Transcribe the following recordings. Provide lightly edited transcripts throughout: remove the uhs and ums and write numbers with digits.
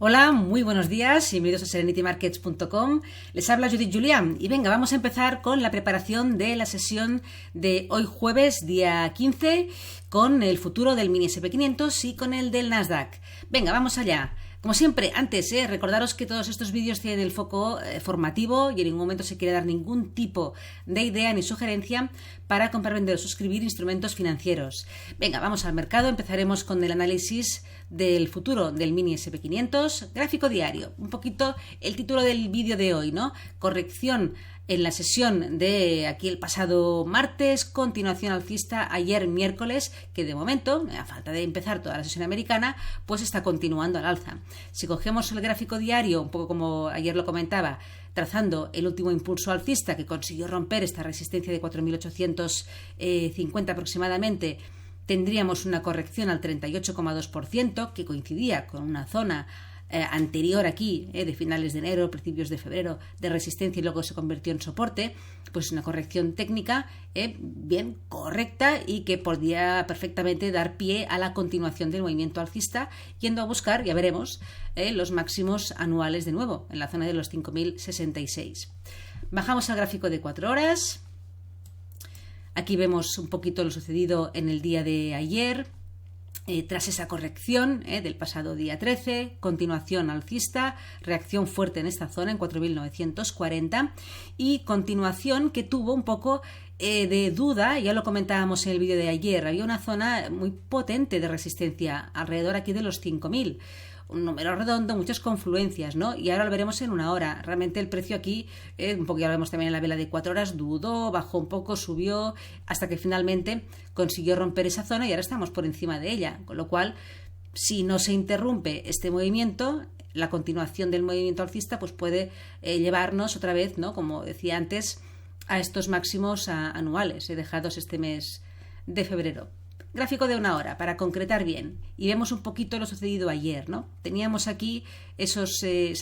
Hola, muy buenos días y bienvenidos a serenitymarkets.com. Les habla Judith Julián y venga, vamos a empezar con la preparación de la sesión de hoy jueves, día 15, con el futuro del mini SP500 y con el del Nasdaq. Venga, vamos allá. Como siempre, antes, recordaros que todos estos vídeos tienen el foco formativo y en ningún momento se quiere dar ningún tipo de idea ni sugerencia para comprar, vender o suscribir instrumentos financieros. Venga, vamos al mercado. Empezaremos con el análisis del futuro del mini SP500, gráfico diario. Un poquito el título del vídeo de hoy, ¿no? Corrección en la sesión de aquí el pasado martes, continuación alcista ayer miércoles, que de momento, a falta de empezar toda la sesión americana, pues está continuando al alza. Si cogemos el gráfico diario, un poco como ayer lo comentaba, trazando el último impulso alcista que consiguió romper esta resistencia de 4.850 aproximadamente, tendríamos una corrección al 38,2% que coincidía con una zona anterior aquí, de finales de enero, principios de febrero, de resistencia y luego se convirtió en soporte, pues una corrección técnica bien correcta y que podría perfectamente dar pie a la continuación del movimiento alcista, yendo a buscar, ya veremos, los máximos anuales de nuevo, en la zona de los 5.066. Bajamos al gráfico de 4 horas. Aquí vemos un poquito lo sucedido en el día de ayer. Tras esa corrección del pasado día 13, continuación alcista, reacción fuerte en esta zona en 4.940 y continuación que tuvo un poco de duda, ya lo comentábamos en el vídeo de ayer, había una zona muy potente de resistencia alrededor aquí de los 5.000. Un número redondo, muchas confluencias, ¿no? Y ahora lo veremos en una hora. Realmente el precio aquí, un poco ya lo vemos también en la vela de 4 horas, dudó, bajó un poco, subió, hasta que finalmente consiguió romper esa zona y ahora estamos por encima de ella. Con lo cual, si no se interrumpe este movimiento, la continuación del movimiento alcista pues puede llevarnos otra vez, ¿no? Como decía antes, a estos máximos anuales dejados este mes de febrero. Gráfico de una hora, para concretar bien. Y vemos un poquito lo sucedido ayer, ¿no? Teníamos aquí esa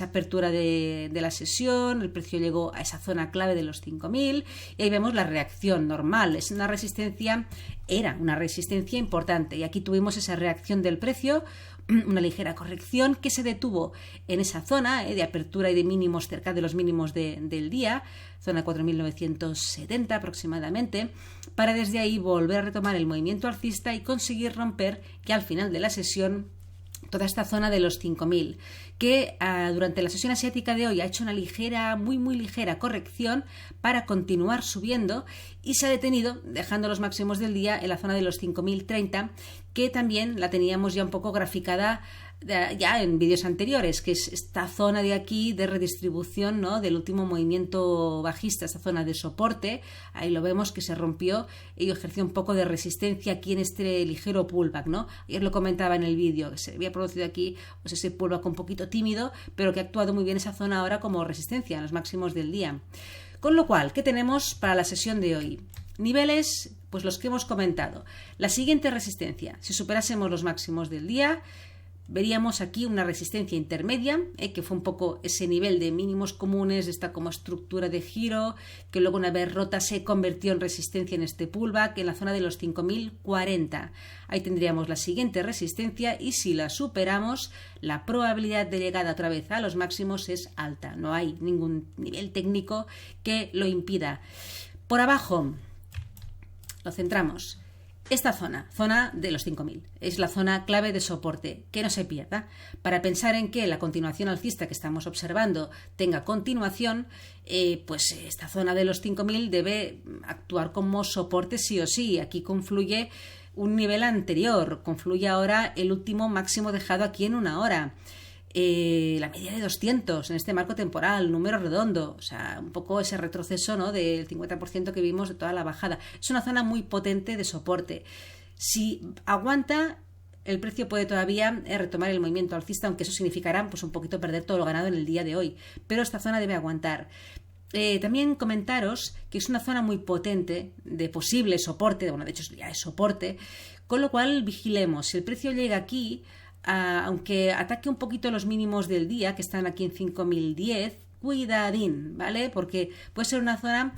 apertura de la sesión, el precio llegó a esa zona clave de los 5.000 y ahí vemos la reacción normal. Es una resistencia, era una resistencia importante y aquí tuvimos esa reacción del precio, una ligera corrección que se detuvo en esa zona de apertura y de mínimos cerca de los mínimos del día, zona 4.970 aproximadamente, para desde ahí volver a retomar el movimiento alcista y conseguir romper que al final de la sesión toda esta zona de los 5.000, que durante la sesión asiática de hoy ha hecho una ligera, muy ligera corrección para continuar subiendo y se ha detenido dejando los máximos del día en la zona de los 5.030, que también la teníamos ya un poco graficada ya en vídeos anteriores, que es esta zona de aquí de redistribución, ¿no? Del último movimiento bajista, esta zona de soporte. Ahí lo vemos que se rompió y ejerció un poco de resistencia aquí en este ligero pullback, ¿no? Ayer lo comentaba en el vídeo, que se había producido aquí pues ese pullback un poquito tímido, pero que ha actuado muy bien esa zona ahora como resistencia en los máximos del día. Con lo cual, ¿qué tenemos para la sesión de hoy? Niveles, pues los que hemos comentado. La siguiente resistencia, si superásemos los máximos del día, veríamos aquí una resistencia intermedia, que fue un poco ese nivel de mínimos comunes, de esta como estructura de giro, que luego una vez rota se convirtió en resistencia en este pullback en la zona de los 5.040. Ahí tendríamos la siguiente resistencia y si la superamos, la probabilidad de llegada otra vez a los máximos es alta. No hay ningún nivel técnico que lo impida. Por abajo, lo centramos. Esta zona de los 5.000, es la zona clave de soporte, que no se pierda. Para pensar en que la continuación alcista que estamos observando tenga continuación, pues esta zona de los 5.000 debe actuar como soporte sí o sí. Aquí confluye un nivel anterior, confluye ahora el último máximo dejado aquí en una hora. La media de 200 en este marco temporal, número redondo, o sea, un poco ese retroceso, ¿no? Del 50% que vimos de toda la bajada. Es una zona muy potente de soporte. Si aguanta, el precio puede todavía retomar el movimiento alcista, aunque eso significará pues un poquito perder todo lo ganado en el día de hoy. Pero esta zona debe aguantar. También comentaros que es una zona muy potente de posible soporte, bueno, de hecho ya es soporte, con lo cual vigilemos. Si el precio llega aquí, aunque ataque un poquito los mínimos del día, que están aquí en 5.010, cuidadín, ¿vale? Porque puede ser una zona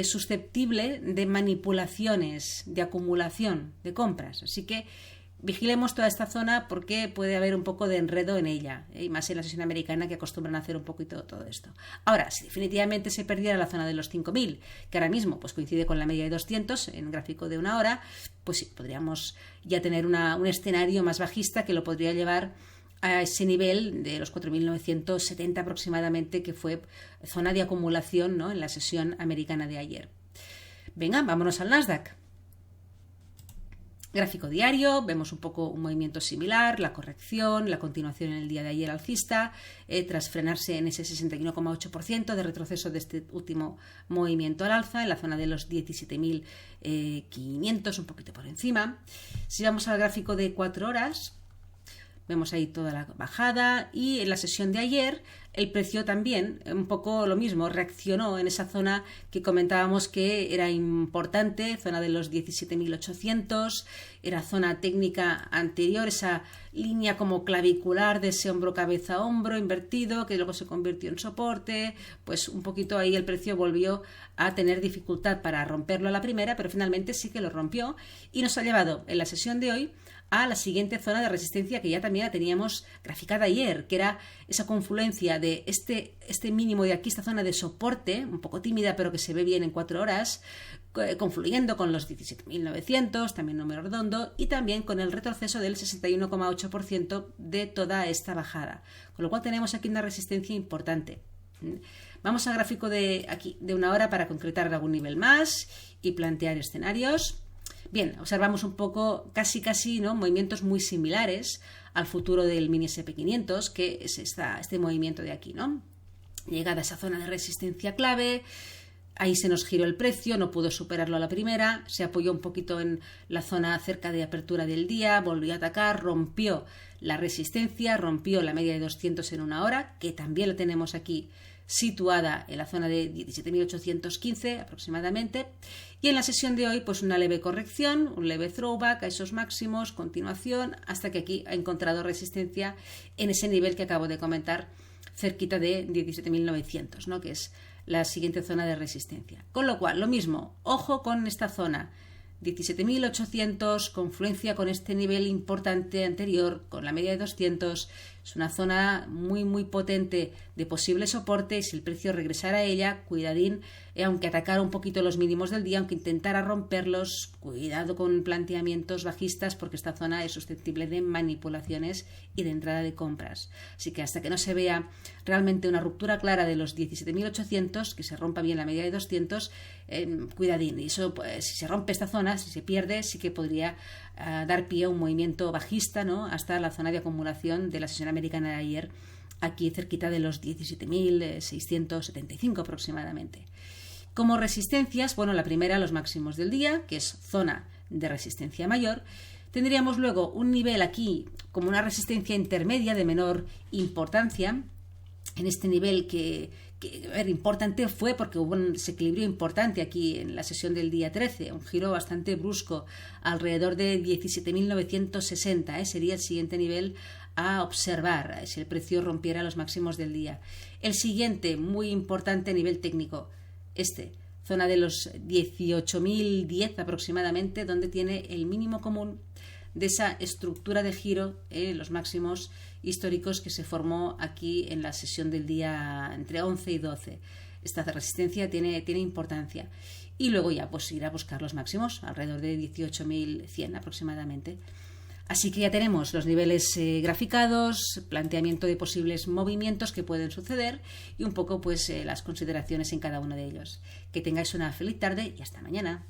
susceptible de manipulaciones, de acumulación, de compras. Así que vigilemos toda esta zona porque puede haber un poco de enredo en ella, y más en la sesión americana, que acostumbran a hacer un poquito todo esto. Ahora, si definitivamente se perdiera la zona de los 5.000, que ahora mismo pues coincide con la media de 200 en gráfico de una hora, pues sí, podríamos ya tener un escenario más bajista que lo podría llevar a ese nivel de los 4.970 aproximadamente, que fue zona de acumulación, ¿no?, en la sesión americana de ayer. Venga, vámonos al Nasdaq. Gráfico diario, vemos un poco un movimiento similar, la corrección, la continuación en el día de ayer alcista, tras frenarse en ese 61,8% de retroceso de este último movimiento al alza, en la zona de los 17.500, un poquito por encima. Si vamos al gráfico de 4 horas, vemos ahí toda la bajada, y en la sesión de ayer el precio también, un poco lo mismo, reaccionó en esa zona que comentábamos que era importante, zona de los 17.800, era zona técnica anterior, esa línea como clavicular de ese hombro cabeza hombro invertido, que luego se convirtió en soporte. Pues un poquito ahí el precio volvió a tener dificultad para romperlo a la primera, pero finalmente sí que lo rompió y nos ha llevado en la sesión de hoy a la siguiente zona de resistencia, que ya también la teníamos graficada ayer, que era esa confluencia de este mínimo de aquí, esta zona de soporte, un poco tímida pero que se ve bien en 4 horas, confluyendo con los 17.900, también número redondo, y también con el retroceso del 61,8% de toda esta bajada. Con lo cual tenemos aquí una resistencia importante. Vamos al gráfico de aquí de una hora para concretar algún nivel más y plantear escenarios. Bien, observamos un poco casi, ¿no?, movimientos muy similares al futuro del mini SP500, que es este movimiento de aquí, ¿no? Llegada a esa zona de resistencia clave, ahí se nos giró el precio, no pudo superarlo a la primera, se apoyó un poquito en la zona cerca de apertura del día, volvió a atacar, rompió la resistencia, rompió la media de 200 en una hora, que también la tenemos aquí situada en la zona de 17.815 aproximadamente, y en la sesión de hoy pues una leve corrección, un leve throwback a esos máximos, continuación, hasta que aquí ha encontrado resistencia en ese nivel que acabo de comentar, cerquita de 17.900, ¿no?, que es la siguiente zona de resistencia. Con lo cual, lo mismo, ojo con esta zona 17.800, confluencia con este nivel importante anterior, con la media de 200, es una zona muy potente de posible soporte, y si el precio regresara a ella, cuidadín, aunque atacara un poquito los mínimos del día, aunque intentara romperlos, cuidado con planteamientos bajistas, porque esta zona es susceptible de manipulaciones y de entrada de compras. Así que hasta que no se vea realmente una ruptura clara de los 17.800, que se rompa bien la media de 200, cuidadín. Y eso, pues, si se rompe esta zona, si se pierde, sí que podría dar pie a un movimiento bajista, ¿no?, hasta la zona de acumulación de la sesión americana de ayer, aquí cerquita de los 17.675 aproximadamente. Como resistencias, bueno, la primera, los máximos del día, que es zona de resistencia mayor. Tendríamos luego un nivel aquí como una resistencia intermedia de menor importancia. En este nivel que importante fue porque hubo un desequilibrio importante aquí en la sesión del día 13, un giro bastante brusco, alrededor de 17.960, sería el siguiente nivel a observar si el precio rompiera los máximos del día. El siguiente, muy importante a nivel técnico, zona de los 18.010 aproximadamente, donde tiene el mínimo común de esa estructura de giro, los máximos históricos que se formó aquí en la sesión del día entre 11 y 12. Esta resistencia tiene importancia. Y luego ya pues ir a buscar los máximos, alrededor de 18.100 aproximadamente. Así que ya tenemos los niveles graficados, planteamiento de posibles movimientos que pueden suceder y un poco pues las consideraciones en cada uno de ellos. Que tengáis una feliz tarde y hasta mañana.